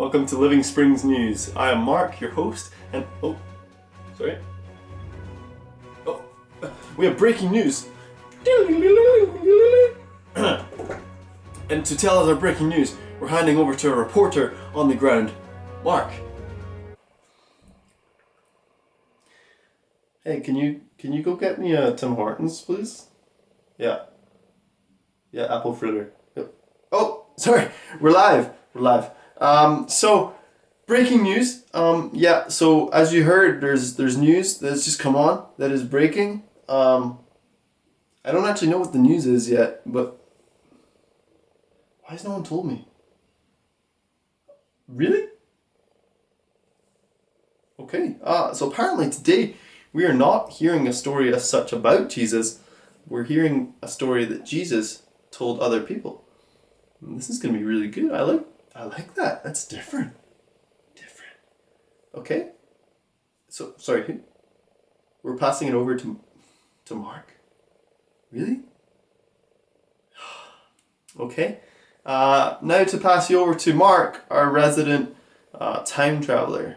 Welcome to Living Springs News. I am Mark, your host, and we have breaking news. And to tell us our breaking news, we're handing over to a reporter on the ground, Mark. Hey, can you go get me a Tim Hortons, please? Yeah, apple fritter. Yep. Oh, sorry, we're live. So breaking news. So as you heard, there's news that's just come on that is breaking. I don't actually know what the news is yet, but why has no one told me? Really? Okay. So apparently today we are not hearing a story as such about Jesus. We're hearing a story that Jesus told other people. And this is going to be really good. I like that. That's different. Okay. So, sorry, who? We're passing it over to Mark? Really? Okay. Now to pass you over to Mark, our resident time traveler.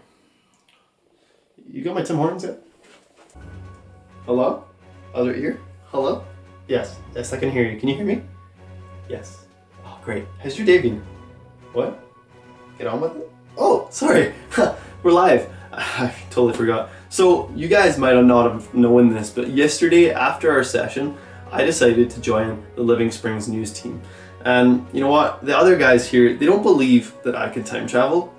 You got my Tim Hortons yet? Hello? Other ear? Hello? Yes, I can hear you. Can you hear me? Yes. Oh, great. How's your day been? What? Get on with it? Oh, sorry. We're live. I totally forgot. So, you guys might not have known this, but yesterday after our session, I decided to join the Living Springs News team. And you know what? The other guys here, they don't believe that I could time travel.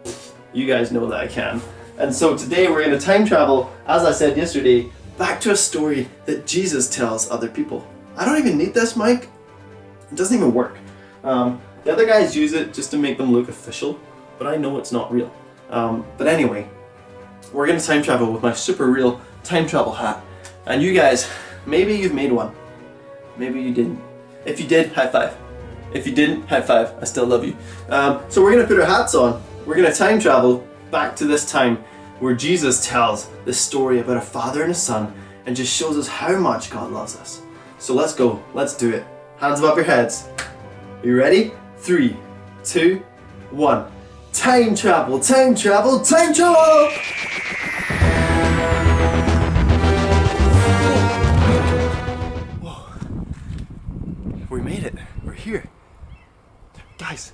You guys know that I can. And so today we're going to time travel, as I said yesterday, back to a story that Jesus tells other people. I don't even need this mic. It doesn't even work. The other guys use it just to make them look official, but I know it's not real. But anyway, we're going to time travel with my super real time travel hat. And you guys, maybe you've made one. Maybe you didn't. If you did, high five. If you didn't, high five. I still love you. So we're going to put our hats on. We're going to time travel back to this time where Jesus tells this story about a father and a son and just shows us how much God loves us. So let's go. Let's do it. Hands above your heads. Are you ready? 3, 2, 1. Time travel, time travel, time travel! Whoa. We made it. We're here. Guys,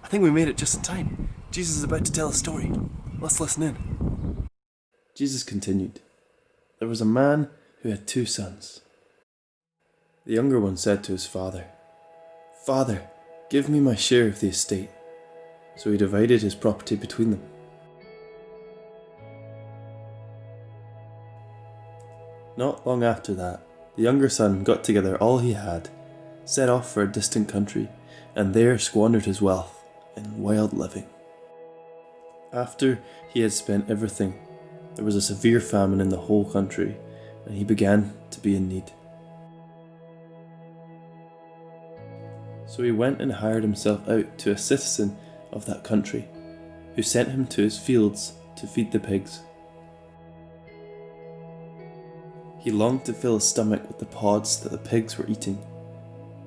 I think we made it just in time. Jesus is about to tell a story. Let's listen in. Jesus continued, "There was a man who had 2 sons. The younger one said to his father, 'Father, give me my share of the estate.' So he divided his property between them. Not long after that, the younger son got together all he had, set off for a distant country, and there squandered his wealth in wild living. After he had spent everything, there was a severe famine in the whole country, and he began to be in need. So he went and hired himself out to a citizen of that country, who sent him to his fields to feed the pigs. He longed to fill his stomach with the pods that the pigs were eating,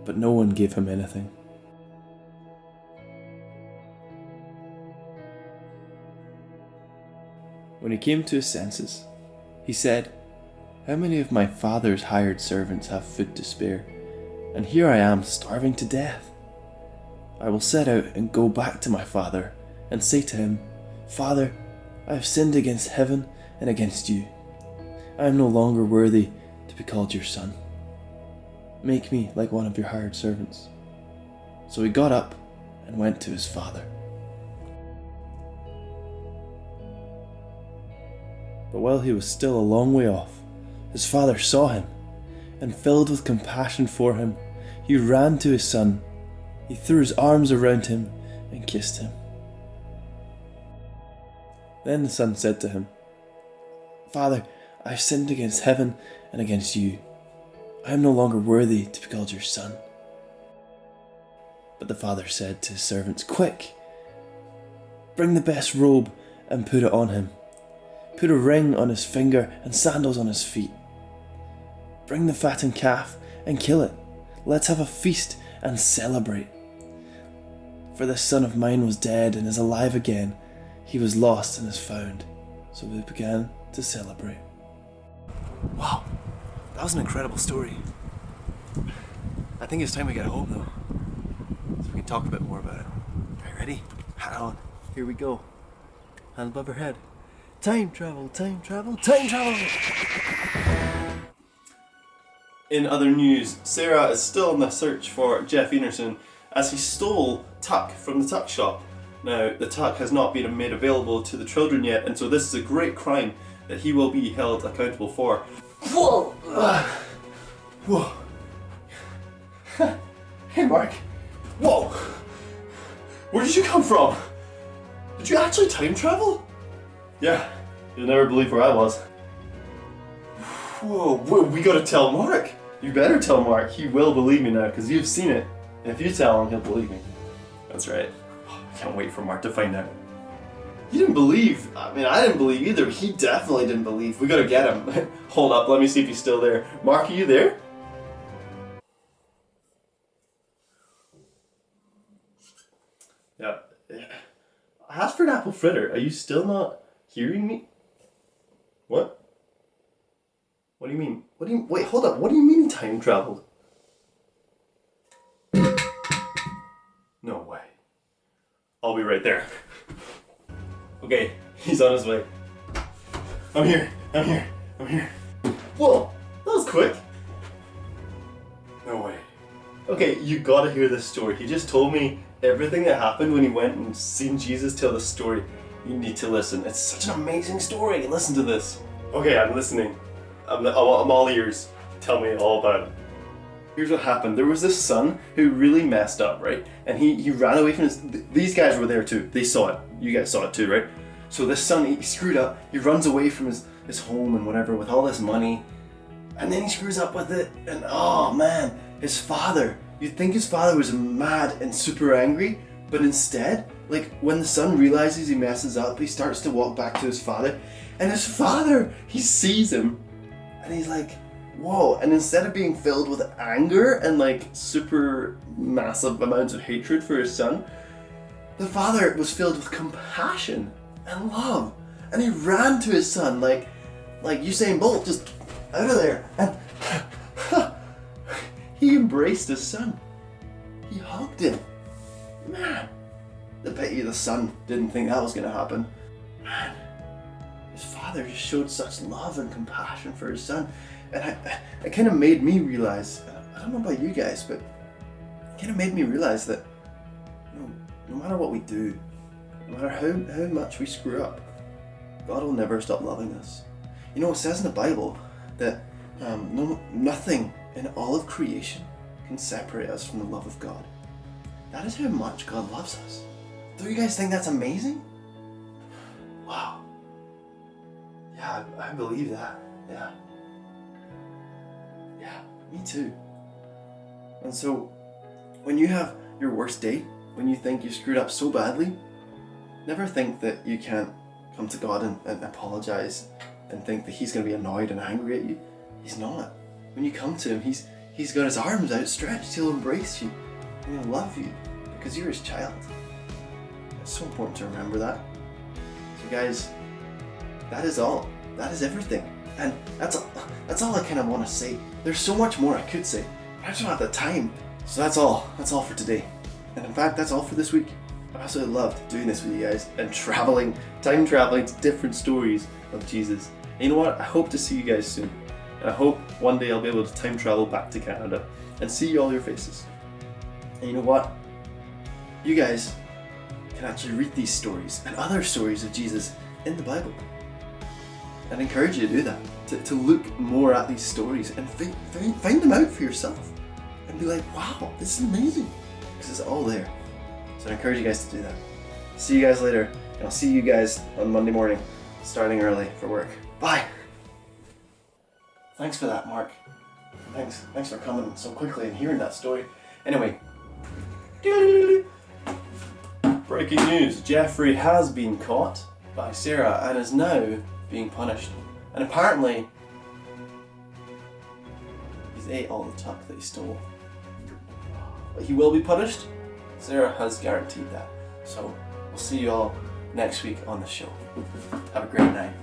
but no one gave him anything. When he came to his senses, he said, 'How many of my father's hired servants have food to spare, and here I am starving to death? I will set out and go back to my father and say to him, Father, I have sinned against heaven and against you. I am no longer worthy to be called your son. Make me like one of your hired servants.' So he got up and went to his father. But while he was still a long way off, his father saw him, and filled with compassion for him, he ran to his son. He threw his arms around him and kissed him. Then the son said to him, 'Father, I have sinned against heaven and against you. I am no longer worthy to be called your son.' But the father said to his servants, 'Quick, bring the best robe and put it on him. Put a ring on his finger and sandals on his feet. Bring the fattened calf and kill it. Let's have a feast and celebrate. For this son of mine was dead and is alive again. he was lost and is found. So we began to celebrate. Wow, that was an incredible story. I think it's time we get home though, so we can talk a bit more about it. Are you ready? Hat on. Here we go. Hand above her head. Time travel, time travel, time travel! In other news, Sarah is still on the search for Jeff Enerson as he stole tuck from the tuck shop. Now, the tuck has not been made available to the children yet, and so this is a great crime that he will be held accountable for. Whoa! Whoa. Hey, Mark. Whoa. Where did you come from? Did you actually time travel? Yeah, you'll never believe where I was. Whoa, we gotta tell Mark. You better tell Mark. He will believe me now because you've seen it. And if you tell him, he'll believe me. That's right. I can't wait for Mark to find out. He didn't believe. I mean, I didn't believe either. He definitely didn't believe. We gotta get him. Hold up, let me see if he's still there. Mark, are you there? Yeah. I asked for an apple fritter. Are you still not hearing me? What? What do you mean? Wait, hold up. What do you mean time traveled? No way. I'll be right there. Okay, he's on his way. I'm here. Whoa, that was quick. No way. Okay, you gotta hear this story. He just told me everything that happened when he went and seen Jesus tell the story. You need to listen. It's such an amazing story. Listen to this. Okay, I'm listening. I'm all ears. Tell me all about it. Here's what happened. There was this son who really messed up, right? And he ran away from his... These guys were there too. They saw it. You guys saw it too, right? So this son, he screwed up. He runs away from his home and whatever with all this money. And then he screws up with it. And oh man, his father. You'd think his father was mad and super angry. But instead, like when the son realizes he messes up, he starts to walk back to his father. And his father, he sees him. And he's like, whoa. And instead of being filled with anger and like super massive amounts of hatred for his son, the father was filled with compassion and love. And he ran to his son like Usain Bolt, just out of there. And he embraced his son. He hugged him. Man, the pity the son didn't think that was going to happen. Man, his father just showed such love and compassion for his son. And it kind of made me realize, I don't know about you guys, but it kind of made me realize that no matter what we do, no matter how much we screw up, God will never stop loving us. You know, it says in the Bible that nothing in all of creation can separate us from the love of God. That is how much God loves us. Don't you guys think that's amazing? Wow. Yeah, I believe that. Yeah. Yeah, me too. And so, when you have your worst day, when you think you screwed up so badly, never think that you can't come to God and apologize and think that He's going to be annoyed and angry at you. He's not. When you come to Him, He's got His arms outstretched. He'll embrace you and He'll love you because you're His child. It's so important to remember that. So guys, that is all. That is everything. And that's all I kind of want to say. There's so much more I could say. I just don't have the time. So that's all. That's all for today. And in fact, that's all for this week. I absolutely loved doing this with you guys and time traveling to different stories of Jesus. And you know what? I hope to see you guys soon. And I hope one day I'll be able to time travel back to Canada and see all your faces. And you know what? You guys can actually read these stories and other stories of Jesus in the Bible. I'd encourage you to do that, to look more at these stories and find them out for yourself and be like, wow, this is amazing, because it's all there. So I encourage you guys to do that. See you guys later, and I'll see you guys on Monday morning, starting early for work. Bye! Thanks for that, Mark. Thanks for coming so quickly and hearing that story. Anyway, breaking news, Jeffrey has been caught by Sarah and is now being punished. And apparently, he's ate all the tuck that he stole. But he will be punished. Sarah has guaranteed that. So, we'll see you all next week on the show. Have a great night.